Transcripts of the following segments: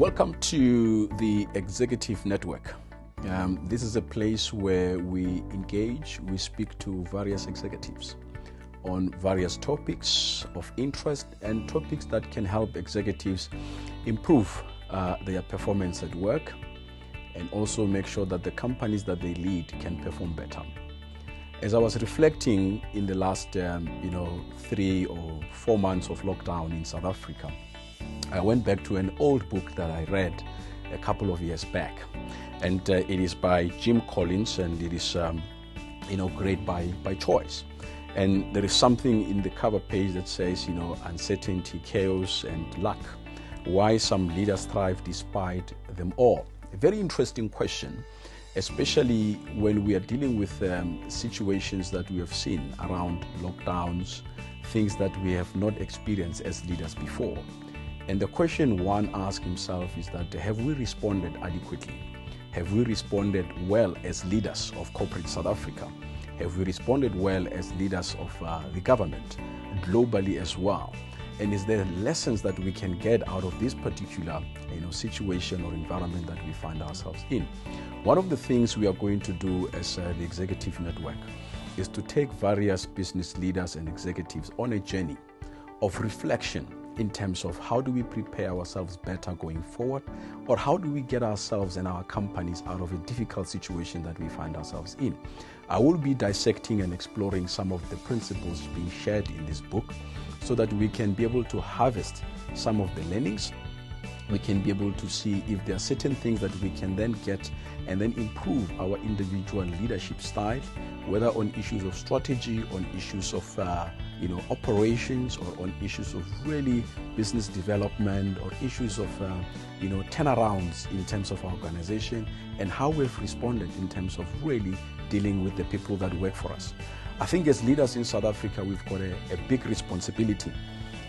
Welcome to the Executive Network. This is a place where we engage, we speak to various executives on various topics of interest and topics that can help executives improve their performance at work and also make sure that the companies that they lead can perform better. As I was reflecting in the last 3 or 4 months of lockdown in South Africa, I went back to an old book that I read a couple of years back, and it is by Jim Collins, and it is great by choice. And there is something in the cover page that says, uncertainty, chaos, and luck. Why some leaders thrive despite them all. A very interesting question, especially when we are dealing with situations that we have seen around lockdowns, things that we have not experienced as leaders before. And the question one asks himself is that, have we responded adequately? Have we responded well as leaders of corporate South Africa? Have we responded well as leaders of the government, globally as well? And is there lessons that we can get out of this particular situation or environment that we find ourselves in? One of the things we are going to do as the Executive Network is to take various business leaders and executives on a journey of reflection in terms of how do we prepare ourselves better going forward, or how do we get ourselves and our companies out of a difficult situation that we find ourselves in. I will be dissecting and exploring some of the principles being shared in this book so that we can be able to harvest some of the learnings. We can be able to see if there are certain things that we can then get and then improve our individual leadership style, whether on issues of strategy, on issues of operations, or on issues of really business development, or issues of turnarounds in terms of our organization, and how we've responded in terms of really dealing with the people that work for us. I think as leaders in South Africa, we've got a big responsibility.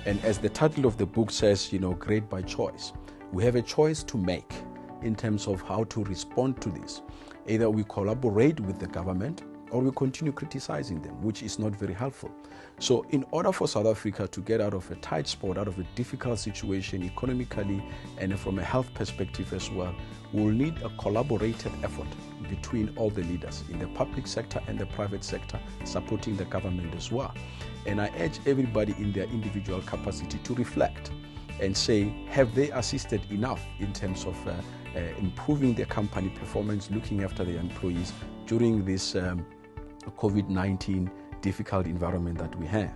And as the title of the book says, great by choice. We have a choice to make in terms of how to respond to this. Either we collaborate with the government or we continue criticizing them, which is not very helpful. So in order for South Africa to get out of a tight spot, out of a difficult situation economically and from a health perspective as well, we'll need a collaborated effort between all the leaders in the public sector and the private sector, supporting the government as well. And I urge everybody in their individual capacity to reflect and say, have they assisted enough in terms of improving their company performance, looking after their employees during this COVID-19 difficult environment that we have?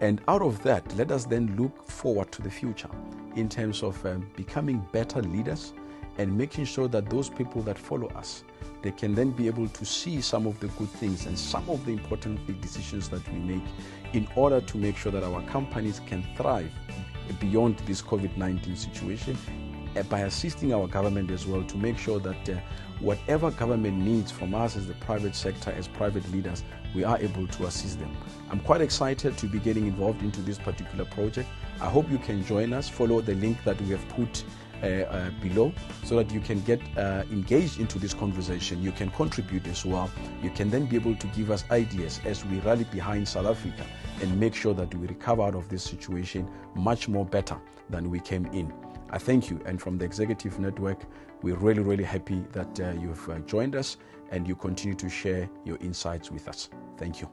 And out of that, let us then look forward to the future in terms of becoming better leaders and making sure that those people that follow us, they can then be able to see some of the good things and some of the important decisions that we make in order to make sure that our companies can thrive beyond this COVID-19 situation, by assisting our government as well to make sure that whatever government needs from us as the private sector, as private leaders, we are able to assist them. I'm quite excited to be getting involved into this particular project. I hope you can join us. Follow the link that we have put below so that you can get engaged into this conversation. You can contribute as well. You can then be able to give us ideas as we rally behind South Africa and make sure that we recover out of this situation much more better than we came in. I thank you, and from the Executive Network, we're really, really happy that you've joined us and you continue to share your insights with us. Thank you.